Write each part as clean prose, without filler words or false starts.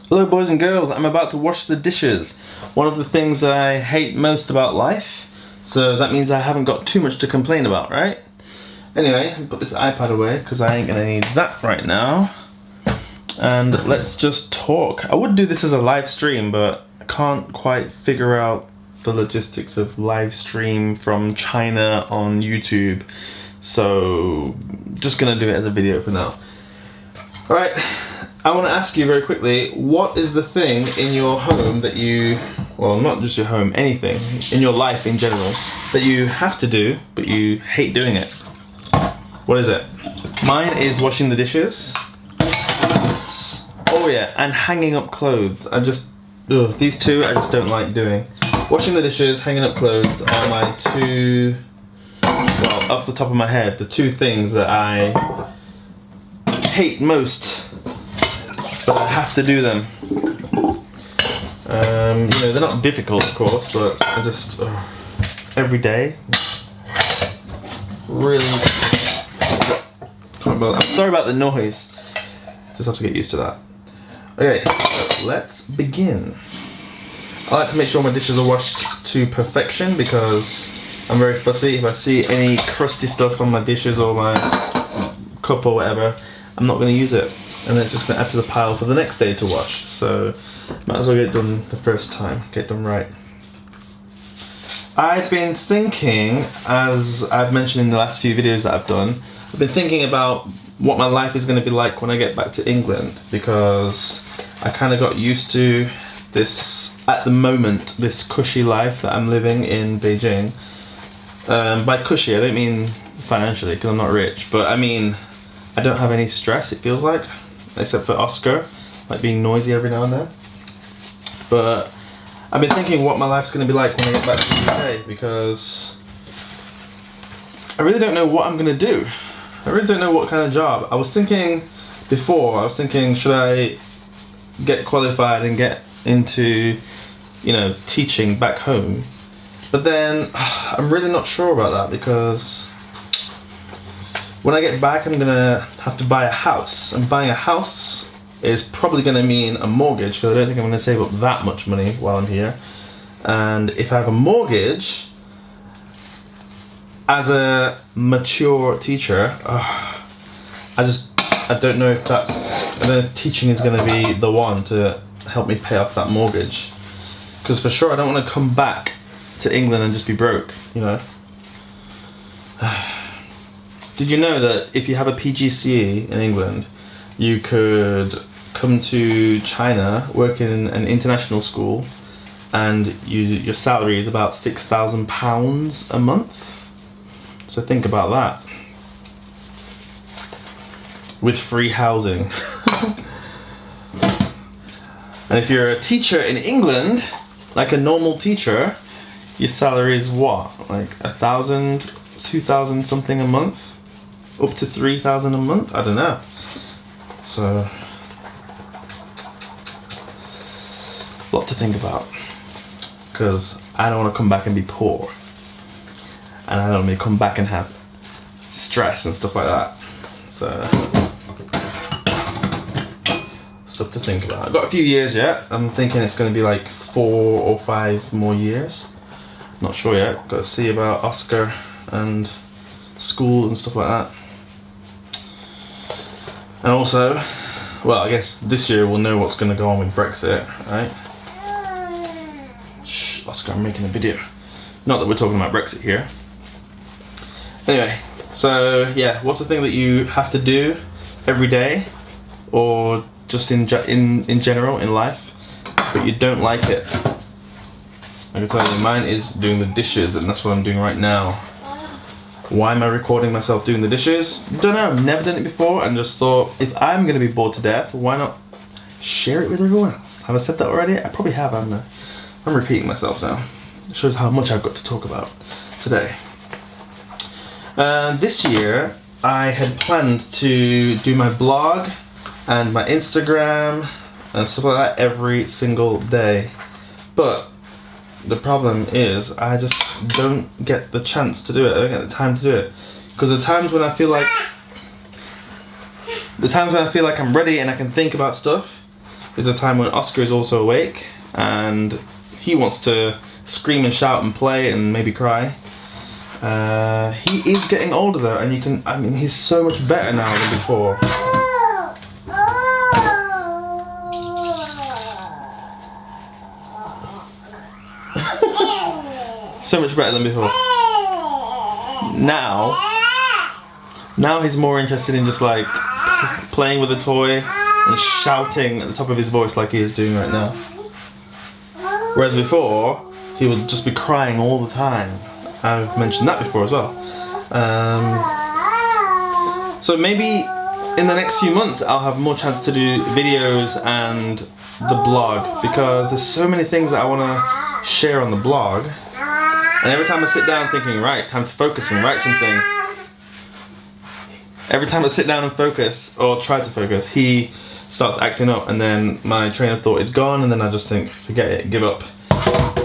Hello boys and girls, I'm about to wash the dishes. One of the things that I hate most about life, so that means I haven't got too much to complain about, right? Anyway, put this iPad away because I ain't gonna need that right now. And let's just talk. I would do this as a live stream, but I can't quite figure out the logistics of live stream from China on YouTube. So, just gonna do it as a video for now. Alright, I want to ask you very quickly, what is the thing in your home that you, well not just your home, anything, in your life in general, that you have to do, but you hate doing it? What is it? Mine is washing the dishes. Oh yeah, and hanging up clothes. These two I just don't like doing. Washing the dishes, hanging up clothes are my two, well, off the top of my head, the two things that I hate most, but I have to do them. You know, they're not difficult, of course, but I just every day. Really, I'm sorry about the noise. Just have to get used to that. Okay, so let's begin. I like to make sure my dishes are washed to perfection because I'm very fussy. If I see any crusty stuff on my dishes or my cup or whatever, I'm not going to use it, and it's just going to add to the pile for the next day to wash. So might as well get it done the first time, get it done right. I've been thinking, as I've mentioned in the last few videos that I've done, I've been thinking about what my life is going to be like when I get back to England, because I kind of got used to this, at the moment, this cushy life that I'm living in Beijing. By cushy I don't mean financially, because I'm not rich, but I mean I don't have any stress, it feels like, except for Oscar, like being noisy every now and then. But I've been thinking what my life's going to be like when I get back to the UK, because I really don't know what I'm going to do. I really don't know what kind of job. I was thinking before, should I get qualified and get into, you know, teaching back home? But then I'm really not sure about that, because when I get back, I'm gonna have to buy a house, and buying a house is probably gonna mean a mortgage, because I don't think I'm gonna save up that much money while I'm here. And if I have a mortgage, as a mature teacher, I don't know if teaching is gonna be the one to help me pay off that mortgage. Because for sure, I don't want to come back to England and just be broke, you know. Did you know that if you have a PGCE in England, you could come to China, work in an international school, and your salary is about £6,000 a month? So think about that. With free housing. And if you're a teacher in England, like a normal teacher, your salary is what? Like 1,000, 2,000 something a month? Up to 3,000 a month? I don't know. So, a lot to think about. Because I don't want to come back and be poor. And I don't want to come back and have stress and stuff like that. So, stuff to think about. I've got a few years yet. I'm thinking it's going to be like 4 or 5 more years. Not sure yet. Got to see about Oscar and school and stuff like that. And also, well, I guess this year we'll know what's going to go on with Brexit, right? Shh, Oscar, I'm making a video. Not that we're talking about Brexit here. Anyway, so yeah, what's the thing that you have to do every day, or just in general in life, but you don't like it? I can tell you, mine is doing the dishes, and that's what I'm doing right now. Why am I recording myself doing the dishes? Don't know, I've never done it before, and just thought, if I'm going to be bored to death, why not share it with everyone else? Have I said that already? I probably have, haven't I? I'm repeating myself now. It shows how much I've got to talk about today. This year, I had planned to do my blog and my Instagram and stuff like that every single day. But the problem is I just don't get the chance to do it. I don't get the time to do it. Because the times when I feel like I'm ready and I can think about stuff, is a time when Oscar is also awake and he wants to scream and shout and play and maybe cry. He is getting older though, and I mean, he's so much better now than before. So much better than before. Now he's more interested in just like playing with a toy and shouting at the top of his voice like he is doing right now. Whereas before, he would just be crying all the time. I've mentioned that before as well. So maybe in the next few months I'll have more chance to do videos and the blog, because there's so many things that I want to share on the blog. And every time I sit down thinking, right, time to focus and write something, every time I sit down and focus, or try to focus, he starts acting up, and then my train of thought is gone, and then I just think, forget it, give up.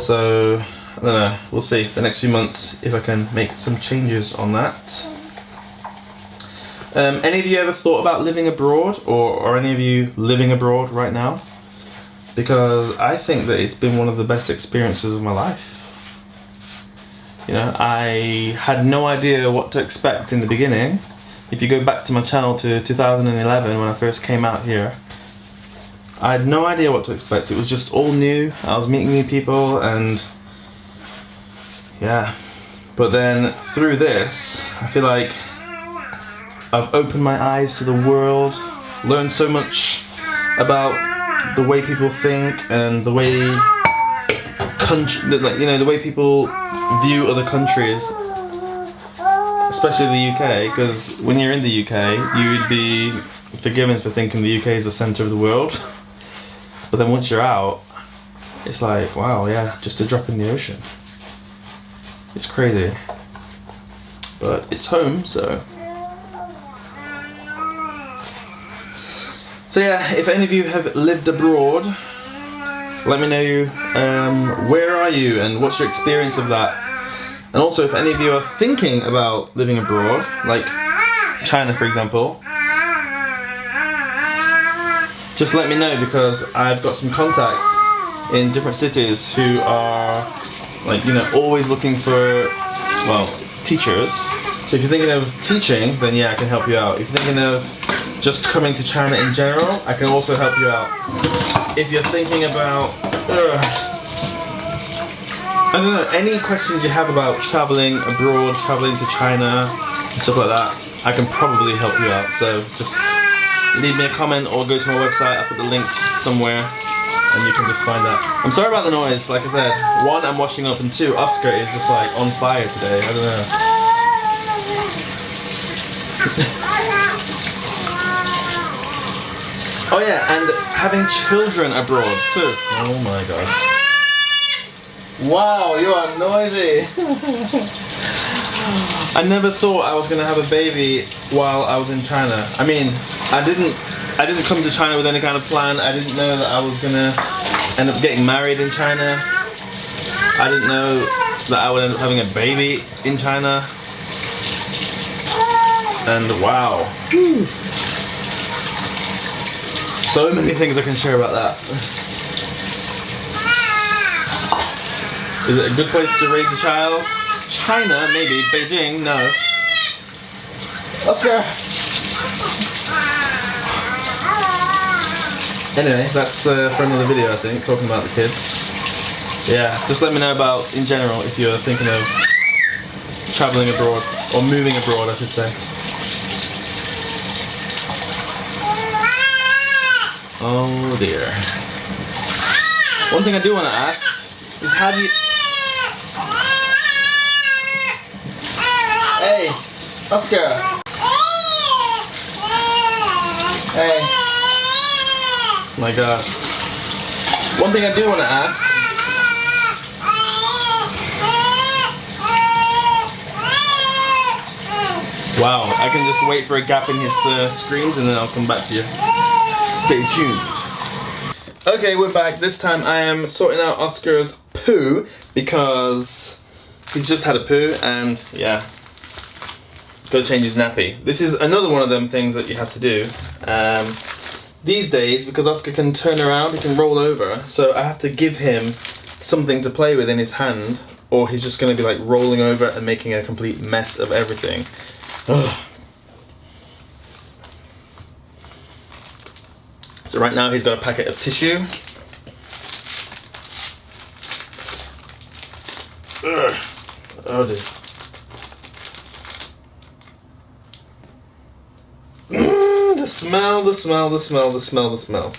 So, I don't know, we'll see the next few months if I can make some changes on that. Any of you ever thought about living abroad, or any of you living abroad right now? Because I think that it's been one of the best experiences of my life. You know, I had no idea what to expect in the beginning. If you go back to my channel to 2011 when I first came out here, I had no idea what to expect. It was just all new. I was meeting new people and yeah. But then through this, I feel like I've opened my eyes to the world, learned so much about the way people think and the way the way people view other countries, especially the UK, because when you're in the UK, you'd be forgiven for thinking the UK is the centre of the world. But then once you're out, it's like, wow, yeah, just a drop in the ocean. It's crazy. But it's home, so. So yeah, if any of you have lived abroad, let me know where are you and what's your experience of that. And also if any of you are thinking about living abroad, like China for example, just let me know, because I've got some contacts in different cities who are like, you know, always looking for, well, teachers. So if you're thinking of teaching, then yeah, I can help you out. If you're thinking of just coming to China in general, I can also help you out. If you're thinking about, I don't know, any questions you have about traveling abroad, traveling to China, and stuff like that, I can probably help you out. So just leave me a comment or go to my website. I'll put the links somewhere and you can just find that. I'm sorry about the noise, like I said. One, I'm washing up, and two, Oscar is just like on fire today. I don't know. Oh yeah, and having children abroad too. Oh my god. Wow, you are noisy. I never thought I was gonna have a baby while I was in China. I mean, I didn't come to China with any kind of plan. I didn't know that I was gonna end up getting married in China. I didn't know that I would end up having a baby in China. And wow. So many things I can share about that. Is it a good place to raise a child? China, maybe. Beijing, no. Let's go. Anyway, that's for another video, I think, talking about the kids. Yeah, just let me know about, in general, if you're thinking of traveling abroad, or moving abroad, I should say. Oh dear. One thing I do want to ask is, how do you... Hey, Oscar. Hey. My god. One thing I do want to ask. Wow, I can just wait for a gap in his screens and then I'll come back to you. Stay tuned. Okay, we're back. This time I am sorting out Oscar's poo because he's just had a poo and yeah, gotta change his nappy. This is another one of them things that you have to do. these days, because Oscar can turn around, he can roll over, so I have to give him something to play with in his hand, or he's just going to be like rolling over and making a complete mess of everything. Ugh. So right now he's got a packet of tissue. Ugh. Oh dear. The smell, the smell, the smell, the smell, the smell.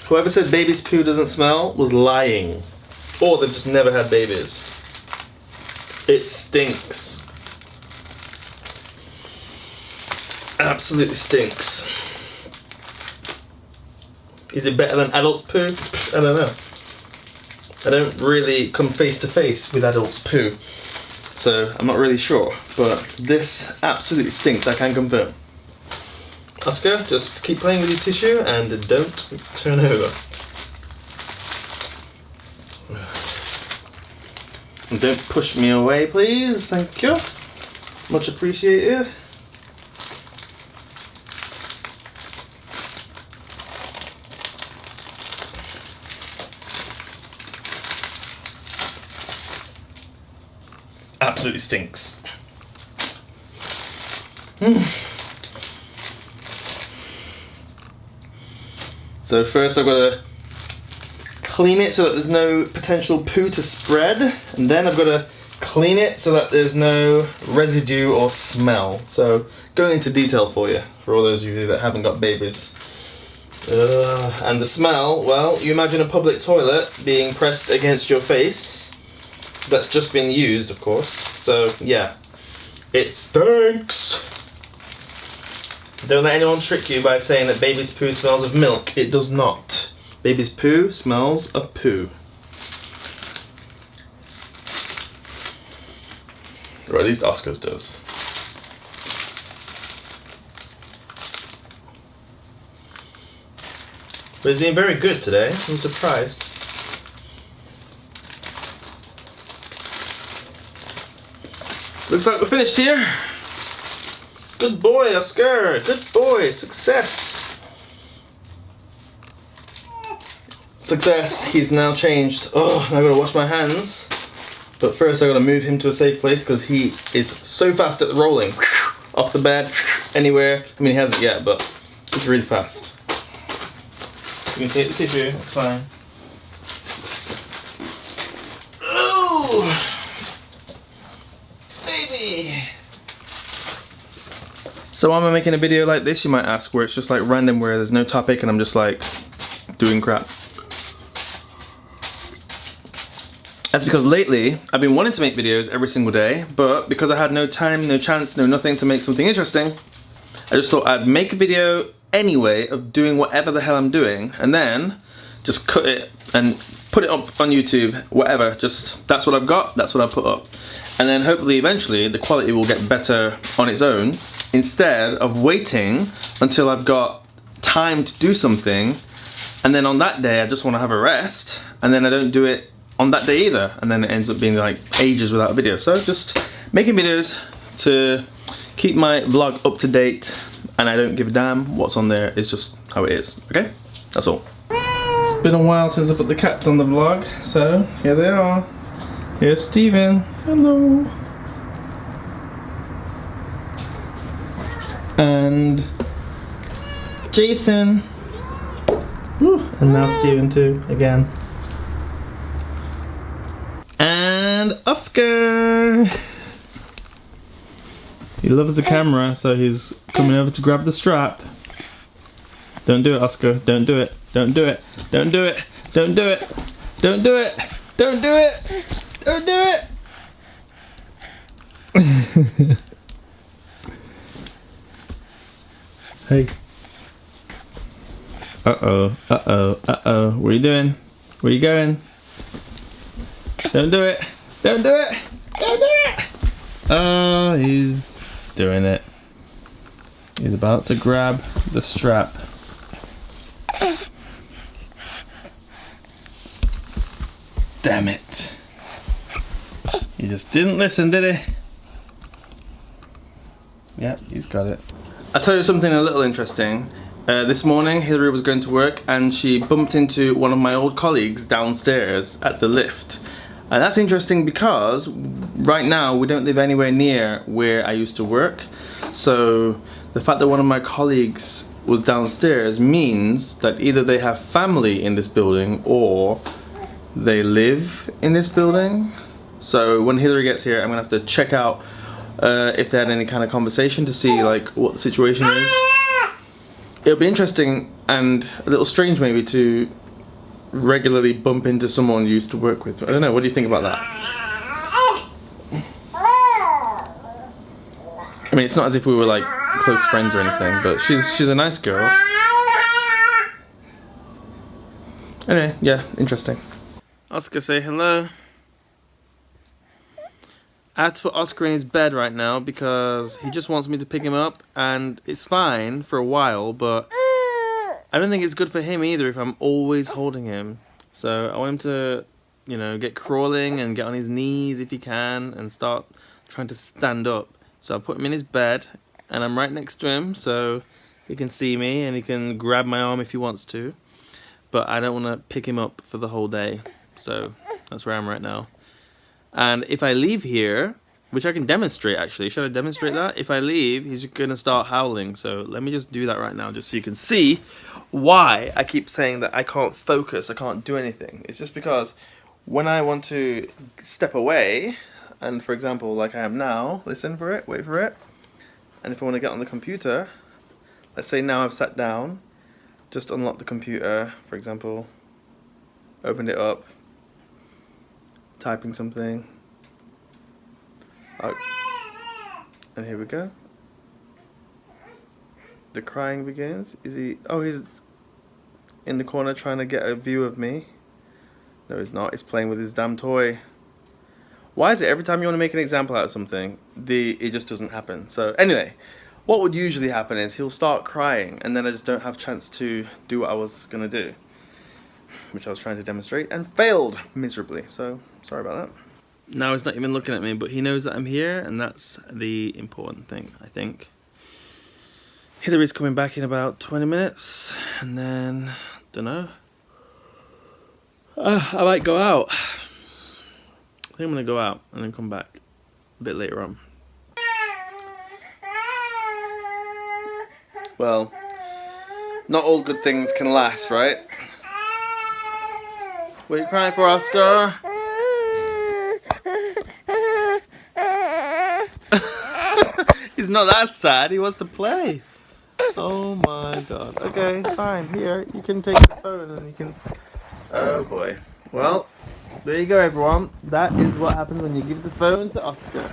Whoever said baby's poo doesn't smell was lying. Or they've just never had babies. It stinks. Absolutely stinks. Is it better than adults' poo? I don't know. I don't really come face to face with adults' poo, so I'm not really sure, but this absolutely stinks, I can confirm. Oscar, just keep playing with your tissue and don't turn over. And don't push me away, please, thank you. Much appreciated. Absolutely stinks. So first I've got to clean it so that there's no potential poo to spread, and then I've got to clean it so that there's no residue or smell. So going into detail for you, for all those of you that haven't got babies. And the smell, well, you imagine a public toilet being pressed against your face. That's just been used, of course. So yeah, it stinks. Don't let anyone trick you by saying that baby's poo smells of milk. It does not. Baby's poo smells of poo. Or at least Oscar's does. But it's been very good today. I'm surprised. Looks like we're finished here. Good boy, Oscar. Good boy. Success. Success. He's now changed. Oh, I've got to wash my hands. But first I've got to move him to a safe place because he is so fast at the rolling. Off the bed, anywhere. I mean, he hasn't yet, but it's really fast. You can take the tissue, it's fine. Oh! Baby! So why am I making a video like this, you might ask, where it's just like random, where there's no topic and I'm just like doing crap? That's because lately I've been wanting to make videos every single day, but because I had no time, no chance, no nothing to make something interesting, I just thought I'd make a video anyway of doing whatever the hell I'm doing, and then just cut it and put it up on YouTube, whatever. Just, that's what I've got, that's what I put up. And then hopefully eventually the quality will get better on its own, instead of waiting until I've got time to do something, and then on that day I just want to have a rest, and then I don't do it on that day either, and then it ends up being like ages without a video. So just making videos to keep my vlog up to date, and I don't give a damn what's on there. It's just how it is, okay? That's all. It's been a while since I put the cats on the vlog, so here they are. Here's Steven. Hello. And Jason. Woo. And now Steven too, again. And Oscar! He loves the camera, so he's coming over to grab the strap. Don't do it, Oscar. Don't do it. Don't do it. Don't do it. Don't do it. Don't do it. Don't do it. Don't do it. Hey. Uh-oh. Uh-oh. Uh-oh. What are you doing? Where are you going? Don't do it! Don't do it! Don't do it! Oh, he's doing it. He's about to grab the strap. Damn it. He just didn't listen, did he? Yeah, he's got it. I'll tell you something a little interesting. This morning, Hillary was going to work and she bumped into one of my old colleagues downstairs at the lift. And that's interesting because right now we don't live anywhere near where I used to work. So the fact that one of my colleagues was downstairs means that either they have family in this building or they live in this building. So when Hillary gets here, I'm gonna have to check out if they had any kind of conversation to see like what the situation is. It'll be interesting and a little strange maybe to regularly bump into someone you used to work with. I don't know, what do you think about that? I mean, it's not as if we were like close friends or anything, but she's a nice girl. Anyway, yeah, interesting. Oscar, say hello. I had to put Oscar in his bed right now because he just wants me to pick him up, and it's fine for a while, but I don't think it's good for him either if I'm always holding him. So I want him to, you know, get crawling and get on his knees if he can and start trying to stand up. So I put him in his bed and I'm right next to him so he can see me and he can grab my arm if he wants to. But I don't want to pick him up for the whole day. So that's where I am right now. And if I leave here, which I can demonstrate actually, should I demonstrate that? If I leave, he's gonna start howling. So let me just do that right now just so you can see why I keep saying that I can't focus, I can't do anything. It's just because when I want to step away, and for example, like I am now, listen for it, wait for it. And if I want to get on the computer, let's say now I've sat down, just unlock the computer, for example, opened it up, typing something. Oh. And here we go. The crying begins. Is he? Oh, he's in the corner trying to get a view of me. No, he's not. He's playing with his damn toy. Why is it every time you want to make an example out of something, it just doesn't happen? So anyway, what would usually happen is he'll start crying, and then I just don't have a chance to do what I was gonna do, which I was trying to demonstrate and failed miserably. So sorry about that. Now he's not even looking at me, but he knows that I'm here, and that's the important thing, I think. Hillary's coming back in about 20 minutes, and then, don't know. I might go out. I think I'm gonna go out and then come back a bit later on. Well, not all good things can last, right? What are you crying for, Oscar? He's not that sad, he wants to play. Oh my god. Okay, fine, here, you can take the phone and you can... Oh boy. Well, there you go everyone. That is what happens when you give the phone to Oscar.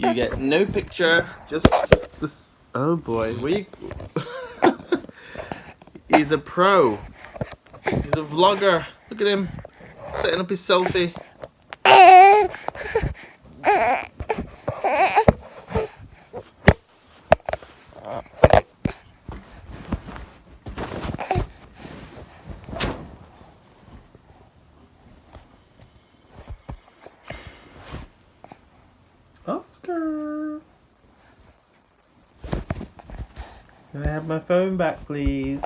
You get no picture, just this... Oh boy, He's a pro. He's a vlogger. Look at him, setting up his selfie. Oscar, can I have my phone back, please?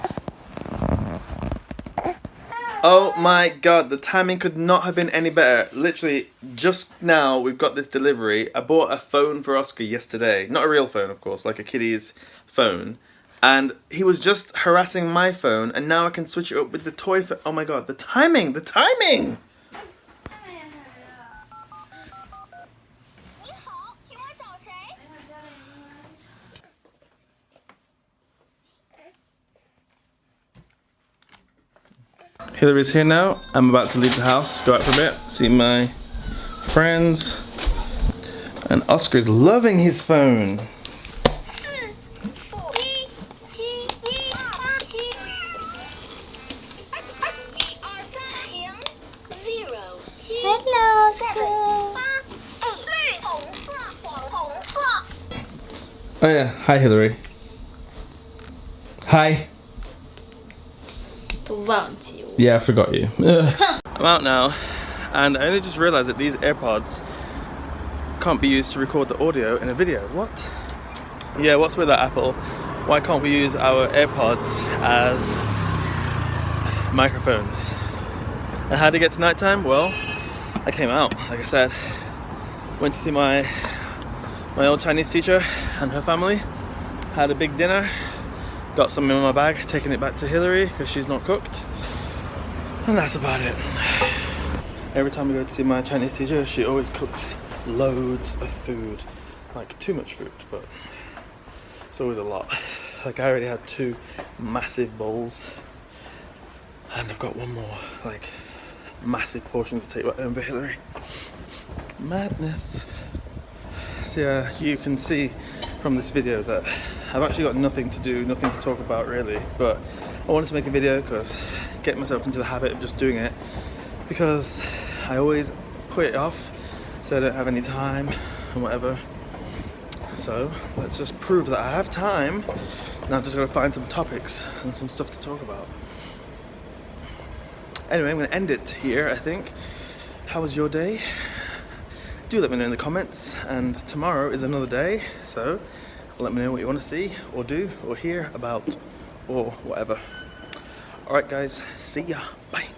Oh my god, the timing could not have been any better. Literally, just now we've got this delivery. I bought a phone for Oscar yesterday. Not a real phone, of course, like a kiddie's phone. And he was just harassing my phone, and now I can switch it up with the toy phone. Oh my god, the timing! The timing! Hillary's here now. I'm about to leave the house, go out for a bit, see my friends. And Oscar's loving his phone. Hello, Oscar. Oh yeah, hi Hillary. Hi. Yeah, I forgot you. I'm out now. and I only just realized that these AirPods can't be used to record the audio in a video. What? Yeah, what's with that, Apple? Why can't we use our AirPods as microphones? And how did it get to nighttime? Well, I came out, like I said, went to see my old Chinese teacher and her family, had a big dinner, got some in my bag, taking it back to Hillary because she's not cooked, and that's about it. Every time I go to see my Chinese teacher, she always cooks loads of food, like too much food, but it's always a lot. Like I already had 2 massive bowls, and I've got 1 more, like massive portion to take back home for Hillary. Madness. So yeah, you can see from this video that I've actually got nothing to do, nothing to talk about really, but I wanted to make a video because get myself into the habit of just doing it, because I always put it off, so I don't have any time and whatever. So let's just prove that I have time. Now I've just got to find some topics and some stuff to talk about. Anyway, I'm going to end it here, I think. How was your day? Do let me know in the comments, and tomorrow is another day, so let me know what you want to see or do or hear about or whatever. Alright guys, see ya, bye.